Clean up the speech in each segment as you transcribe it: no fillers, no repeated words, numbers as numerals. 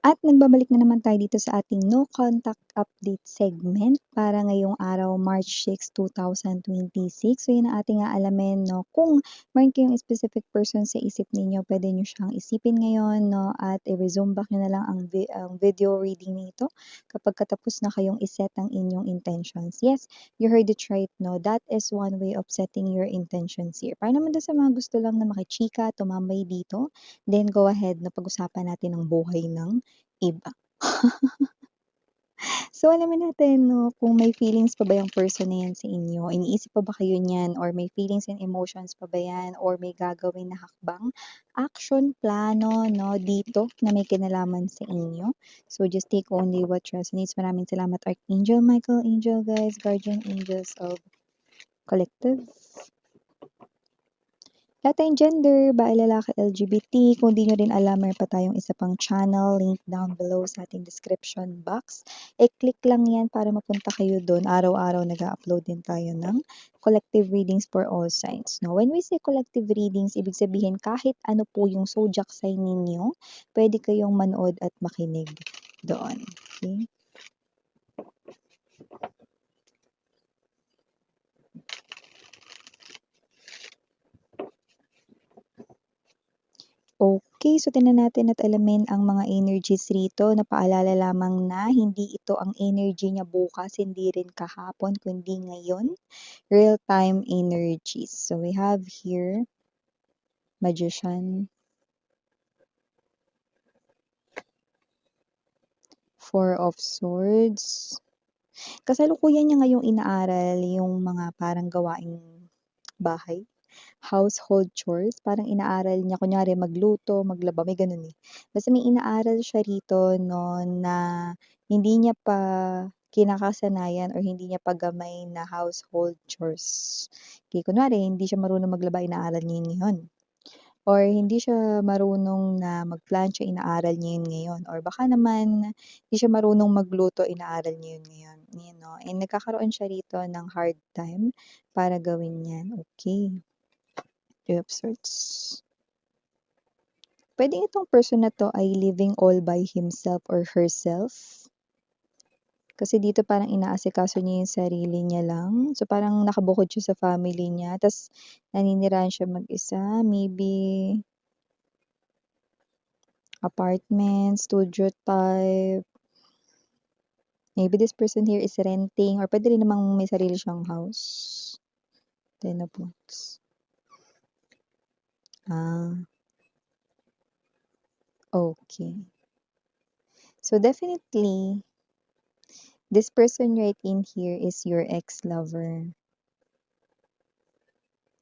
At nagbabalik na naman tayo dito sa ating no contact update segment para ngayong araw, March 6, 2026. So, yun ang ating aalamin, no? Kung meron kayong specific person sa isip ninyo, pwede nyo siyang isipin ngayon, no? At i-resume back nyo na lang ang video reading nito kapag katapos na kayong iset ang inyong intentions. Yes, you heard it right, no? That is one way of setting your intentions here. Para naman doon sa mga gusto lang na makichika, tumambay dito, then go ahead na pag-usapan natin ang buhay ng iba. So, alamin natin 'no, kung may feelings pa ba yung person na yan sa inyo, iniisip pa ba kayo niyan or may feelings and emotions pa ba yan or may gagawin na hakbang, action, plano 'no, dito na may kinalaman sa inyo. So, just take only what resonates. Maraming salamat Archangel Michael, Angel guys, Guardian Angels of Collective. Lahat tayong gender, babae, lalaki, LGBT. Kung di nyo rin alam, meron pa tayong isa pang channel, link down below sa ating description box. I-click lang yan para mapunta kayo doon. Araw-araw nag-upload din tayo ng collective readings for all signs. No? When we say collective readings, ibig sabihin kahit ano po yung zodiac sign ninyo, pwede kayong manood at makinig doon. Okay? Okay, so tingnan natin at alamin ang mga energies rito na paalala lamang na hindi ito ang energy niya bukas, hindi rin kahapon, kundi ngayon. Real-time energies. So we have here, Magician, Four of Swords. Kasalukuyan niya ngayong inaaral yung mga parang gawaing bahay. Household chores, parang inaaral niya, kunyari magluto, maglaba, may ganun eh. Basta may inaaral siya rito no, na hindi niya pa kinakasanayan or hindi niya pa gamay na household chores. Okay, kunwari, hindi siya marunong maglaba, inaaral niya yun ngayon. Or hindi siya marunong na magplancha, inaaral niya yun ngayon. Or baka naman, hindi siya marunong magluto, inaaral niya yun ngayon. You know? And nagkakaroon siya rito ng hard time para gawin yan. Okay. Three of Swords. Pwede itong person na to ay living all by himself or herself. Kasi dito parang inaasikaso niya yung sarili niya lang. So parang nakabukod siya sa family niya. Tapos naninirahan siya mag-isa. Maybe apartment, studio type. Maybe this person here is renting or pwede rin namang may sarili siyang house. Ten of Wands. Okay. So definitely, this person right in here is your ex-lover.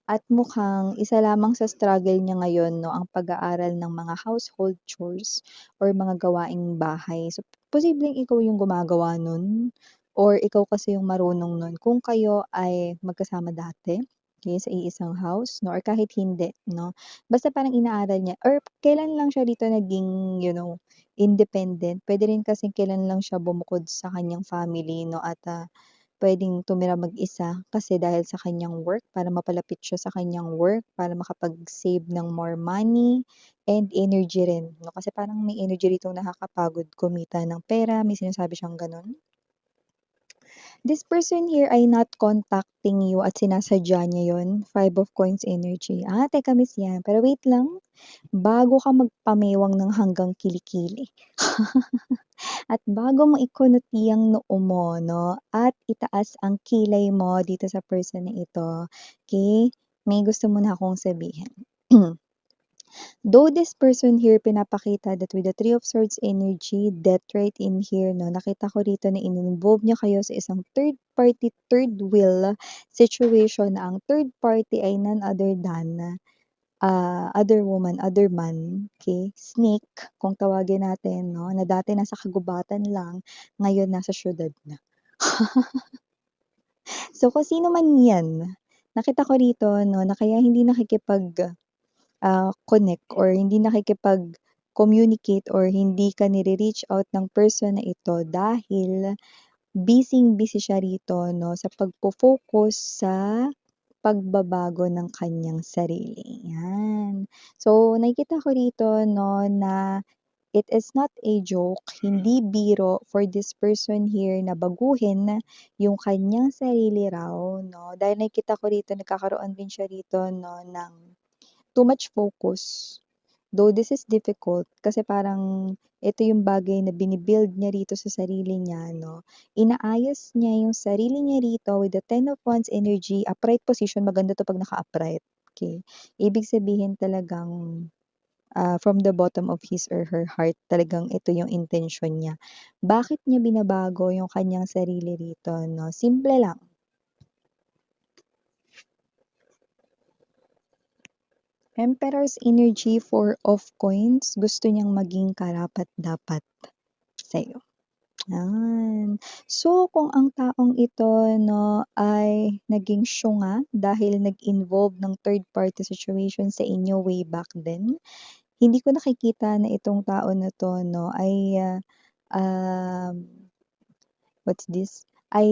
At mukhang isa lamang sa struggle niya ngayon 'no, ang pag-aaral ng mga household chores or mga gawaing bahay. So, posibleng ikaw yung gumagawa nun or ikaw kasi yung marunong nun kung kayo ay magkasama dati, okey, sa iisang house 'no, or kahit hindi 'no. Basta parang inaaral niya or kailan lang siya dito naging, independent. Puwede rin kasing kailan lang siya bumukod sa kanyang family 'no at, puwedeng tumira mag-isa kasi dahil sa kanyang work, para mapalapit siya sa kanyang work, para makapag-save ng more money and energy rin 'no, kasi parang may energy ritong nakakapagod kumita ng pera, may sinasabi siyang gano'n. This person here ay not contacting you at sinasadya niya yun, Five of Coins energy. Teka miss yan, pero wait lang, bago ka magpamewang ng hanggang kilikili. At bago mo ikunuti ang noo mo 'no, at itaas ang kilay mo dito sa person na ito, okay, may gusto muna akong sabihin. Though this person here pinapakita that with the Three of Swords energy, death right in here 'no, nakita ko rito na in-involve niya kayo sa isang third party, third wheel situation na ang third party ay none other than, other woman, other man, okay, snake kung tawagin natin 'no, na dati nasa kagubatan lang, ngayon nasa siyudad na. So, kung sino man 'yan, nakita ko rito 'no, na kaya hindi nakikipag, connect or hindi nakikipag-communicate or hindi ka nire-reach out ng person na ito dahil busyng-busy siya rito 'no, sa pagfo-focus sa pagbabago ng kanyang sarili, 'yan. So, nakikita ko rito 'no, na It is not a joke, hindi biro for this person here na baguhin yung kanyang sarili raw, 'no? Dahil nakikita ko rito nagkakaroon din siya rito 'no ng too much focus. Though this is difficult kasi parang ito yung bagay na bini-build niya rito sa sarili niya 'no. Inaayos niya yung sarili niya rito with the Ten of Wands energy, upright position, maganda 'to 'pag naka-upright, okey. Ibig sabihin talagang, from the bottom of his or her heart talagang ito yung intensyon niya. Bakit niya binabago yung kanyang sarili rito 'no, simple lang. Emperor's energy, Four of Coins, gusto niyang maging karapat-dapat sa'yo. Yan. So, kung ang taong ito 'no, ay naging syunga dahil nag-involve ng third party situation sa inyo way back then, hindi ko nakikita na itong tao na 'to 'no ay, um what's this, ay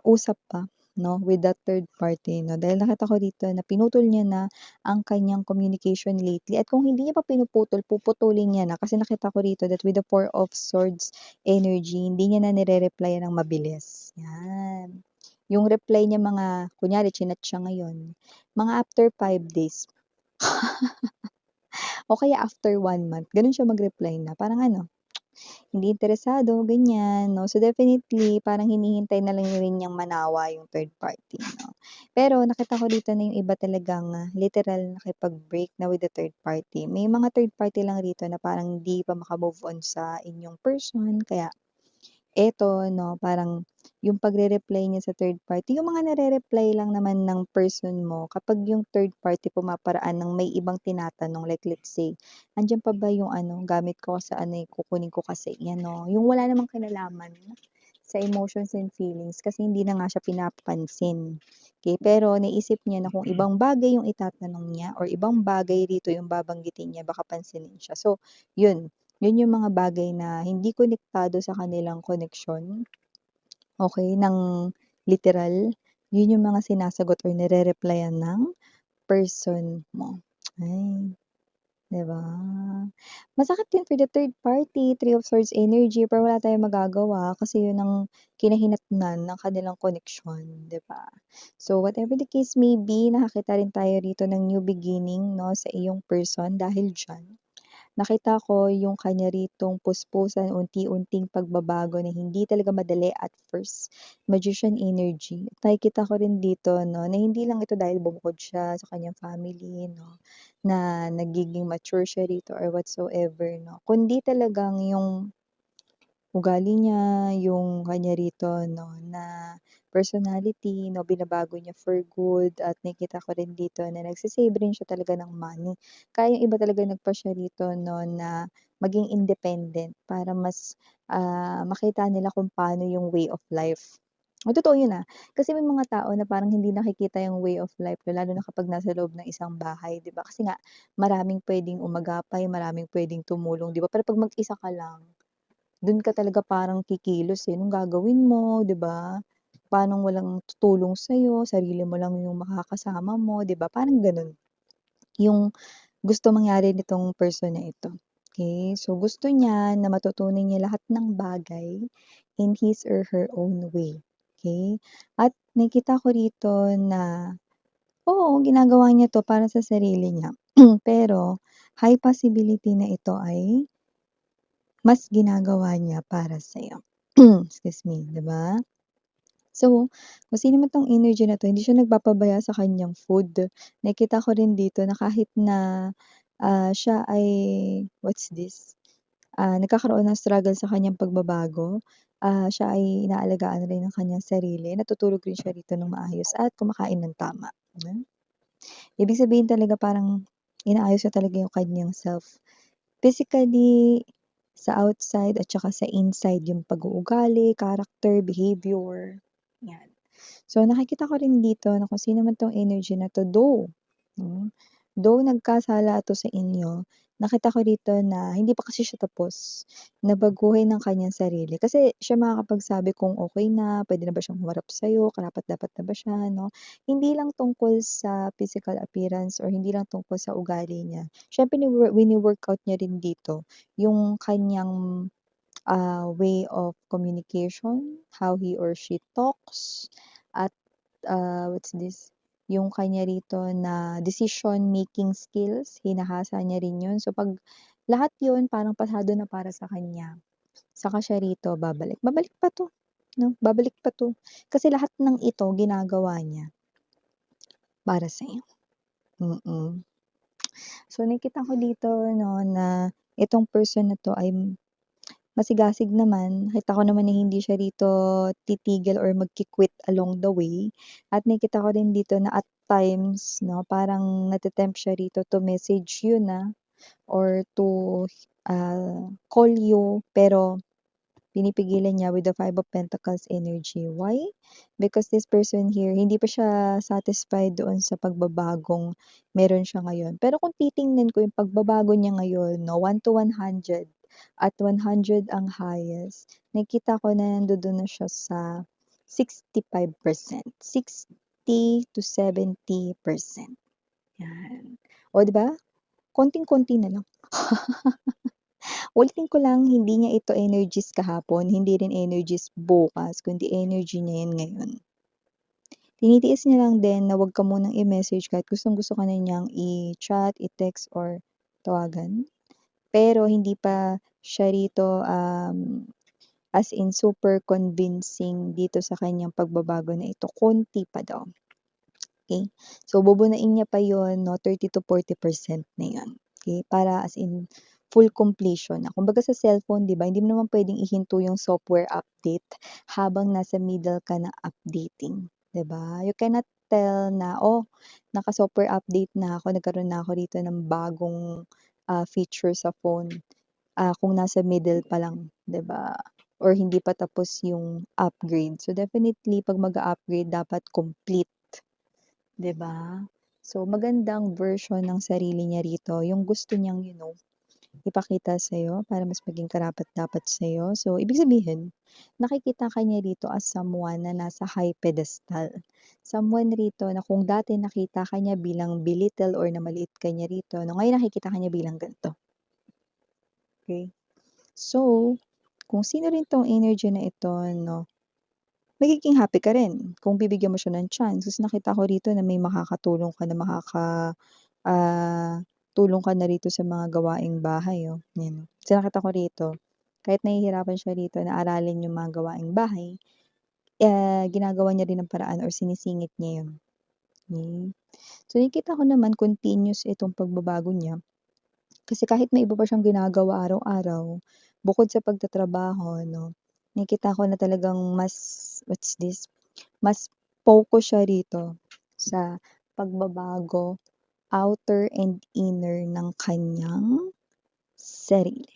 usap pa 'no, with that third party 'no. Dahil nakita ko dito na pinutol niya na ang kanyang communication lately at kung hindi niya pa pinuputol, puputulin niya na kasi nakita ko rito that with the Four of Swords energy, hindi niya na nire-replyan ng mabilis, 'yan. Yung reply niya mga kunyari chinat siya ngayon, mga after 5 days o kaya after 1 month, gano'n siya mag-reply na. Parang ano, hindi interesado, ganyan, 'no. So, definitely parang hinihintay na lang rin niyang manawa yung third party, 'no. Pero nakita ko dito na yung iba talagang, literal nakipag-break na with the third party. May mga third party lang rito na parang hindi pa maka-move on sa inyong person kaya eto 'no, parang yung pagre-reply niya sa third party, yung mga nare-reply lang naman ng person mo kapag yung third party pumaparaan ng may ibang tinatanong like let's say, "Andiyan pa ba yung ano, gamit ko sa ano, eh, kukunin ko kasi." 'Yan 'no, yung wala namang kinalaman sa emotions and feelings kasi hindi na nga siya pinapansin, okey. Pero naisip niya na kung ibang bagay yung itatanong niya or ibang bagay rito yung babanggitin niya baka pansinin siya. So, yun. Yun yung mga bagay na hindi konektado sa kanilang koneksyon, okey, ng literal. Yun yung mga sinasagot or nire-replyan ng person mo. Ay, 'di ba? Masakit din for the third party, Three of Swords energy, pero wala tayong magagawa kasi yun ang kinahinatnan ng kanilang koneksyon, 'di ba? So, whatever the case may be, nakakita rin tayo rito ng new beginning 'no, sa iyong person dahil diyan. Nakita ko yung kanya ritong puspusan, unti-unting pagbabago na hindi talaga madali at first. Magician energy. Nakikita ko rin dito 'no, na hindi lang ito dahil bumukod siya sa kanyang family 'no, na nagiging mature siya rito or whatsoever 'no, kundi talagang yung ugali niya, yung kanya rito 'no, na personality 'no, binabago niya for good at nakikita ko rin dito na nagse-save rin siya talaga ng money. Kaya yung iba talaga nagpasya rito 'no, na maging independent para mas, makita nila kung paano yung way of life. Totoo yun, kasi may mga tao na parang hindi nakikita yung way of life lalo na kapag nasa loob ng isang bahay, 'di ba? Kasi nga maraming puwedeng umagapay, maraming puwedeng tumulong, 'di ba? Pero 'pag mag-isa ka lang, dun ka talaga parang kikilos, eh, anong gagawin mo, 'di ba? Paanong walang tutulong sa'yo, sarili mo lang yung makakasama mo, 'di ba? Parang gano'n yung gusto mangyari nitong person na ito, okey? So, gusto niya na matutunan niya lahat ng bagay in his or her own way, okey? At nakikita ko rito na, oo, ginagawa niya 'to para sa sarili niya, pero high possibility na ito ay mas ginagawa niya para sa'yo. Excuse me, 'di ba? So, kung sino man 'tong energy na 'to, hindi siya nagpapabaya sa kanyang food. Nakikita ko rin dito na kahit na, siya ay what's this, nagkakaroon ng struggle sa kanyang pagbabago, siya ay inaalagaan rin ang kanyang sarili, natutulog rin siya rito ng maayos at kumakain ng tama, hmm. Ibig sabihin talaga parang inaayos niya talaga yung kanyang self. Physically, sa outside at saka sa inside yung pag-uugali, character, behavior, 'yan. So, nakikita ko rin dito na kung sino man 'tong energy na 'to, though nagkasala 'to sa inyo, nakita ko dito na hindi pa kasi siya tapos na baguhin ang kanyang sarili. Kasi siya makakapagsabi kung okey na, puwede na ba siyang humarap sa'yo, karapat-dapat na ba siya 'no. Hindi lang tungkol sa physical appearance or hindi lang tungkol sa ugali niya. Siyempre wini-workout niya rin dito yung kanyang, way of communication, how he or she talks at what's this, yung kanya rito na decision making skills, hinahasa niya rin yun. So 'pag lahat yun parang pasado na para sa kanya, saka siya rito babalik. Babalik pa 'to, 'no, babalik pa 'to. Kasi lahat ng ito ginagawa niya para sa'yo, mm. So nakikita ko dito 'no na itong person na 'to ay masigasig naman. Nakita ko naman na hindi siya rito titigil or magki-quit along the way at nakikita ko rin dito na at times 'no, parang nate-tempt siya rito to message you na or to, call you pero pinipigilan niya with the Five of Pentacles energy. Why? Because this person here, hindi pa siya satisfied doon sa pagbabagong meron siya ngayon. Pero kung titingnan ko yung pagbabago niya ngayon, no, 1 to 100 at 100 ang highest, nakita ko na nandoon na siya sa 65%, 60 to 70%. Yan. O, di ba? Konting-konti na lang. Ulitin ko lang, hindi niya ito energies kahapon, hindi rin energies bukas, kundi energy niya yan ngayon. Tinitiis niya lang din na wag ka munang i-message kahit gustong-gusto ka na niyang i-chat, i-text, or tawagan. Pero hindi pa siya rito, as in super convincing dito sa kanyang pagbabago na ito, konti pa daw. Okay? So, bubunuin niya pa yon, no, 30 to 40% na yun. Okay? Para as in full completion na. Kumbaga sa cellphone, di ba, hindi mo naman pwedeng ihinto yung software update habang nasa middle ka na updating. Di ba? You cannot tell na, oh, naka-software update na ako, nagkaroon na ako rito ng bagong feature sa phone. Kung nasa middle pa lang, di ba? Or hindi pa tapos yung upgrade. So, definitely, pag mag-upgrade, dapat complete. 'Di ba? So, magandang version ng sarili niya rito, yung gusto niyang, ipakita sa'yo para mas maging karapat-dapat sa'yo. So, ibig sabihin, nakikita ka niya rito as someone na nasa high pedestal. Someone rito na kung dati nakita ka niya bilang belittle or na maliit ka niya rito, no, ngayon nakikita ka niya bilang ganito. Okay? So, kung sino rin tong energy na ito, no, magiging happy ka rin kung bibigyan mo siya ng chance. Kasi nakita ko rito na may makakatulong ka na tulong ka na rito sa mga gawaing bahay, oh, yan, oh. Kasi nakita ko rito, kahit nahihirapan siya rito na aralin yung mga gawaing bahay, ginagawa niya rin ng paraan or sinisingit niya yun. Okay. So, nakikita ko naman continuous itong pagbabago niya. Kasi kahit may iba pa siyang ginagawa araw-araw, bukod sa pagtatrabaho 'no, nakikita ko na talagang mas focus siya rito sa pagbabago, outer and inner ng kanyang sarili.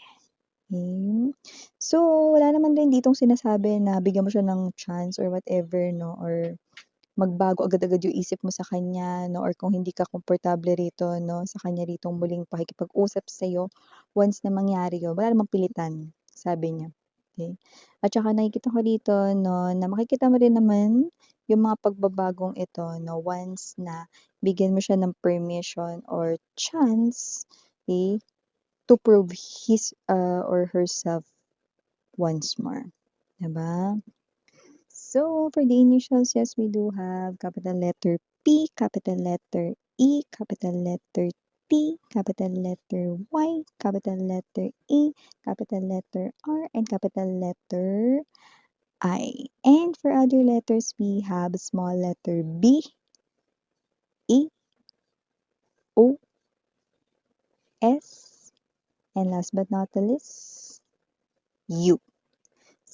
Okay. So, wala naman din ditong sinasabi na bigyan mo siya ng chance or whatever 'no, or magbago agad-agad yung isip mo sa kanya 'no, or kung hindi ka komportable rito 'no, sa kanya ritong muling pakikipag-usap sa'yo, once na mangyari yun, wala namang pilitan, sabi niya, okey. At saka nakikita ko dito 'no, na makikita mo rin naman yung mga pagbabagong ito 'no, once na bigyan mo siya ng permission or chance, okey, to prove his, or herself once more, 'di ba? So, for the initials, yes, we do have capital letter P, capital letter E, capital letter T, capital letter Y, capital letter E, capital letter R, and capital letter I. And for other letters, we have small letter B, E, O, S, and last but not the least, U.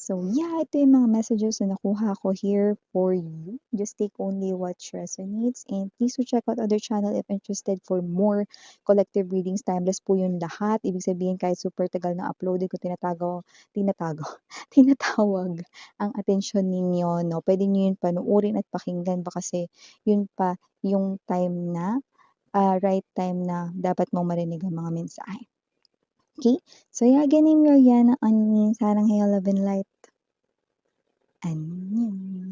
So, yeah, ito yung mga messages na nakuha ko here for you. Just take only what resonates and please to check out other channel if interested for more collective readings. Timeless po yun lahat. Ibig sabihin kahit super tagal na uploaded ko, tinatawag ang atensyon ninyo, no? Pwede nyo yun panuorin at pakinggan ba kasi yun pa yung time na, right time na dapat mong marinig ang mga mensahe. okey? So yaganin mo yan ang sa랑해요, love and light. 안녕.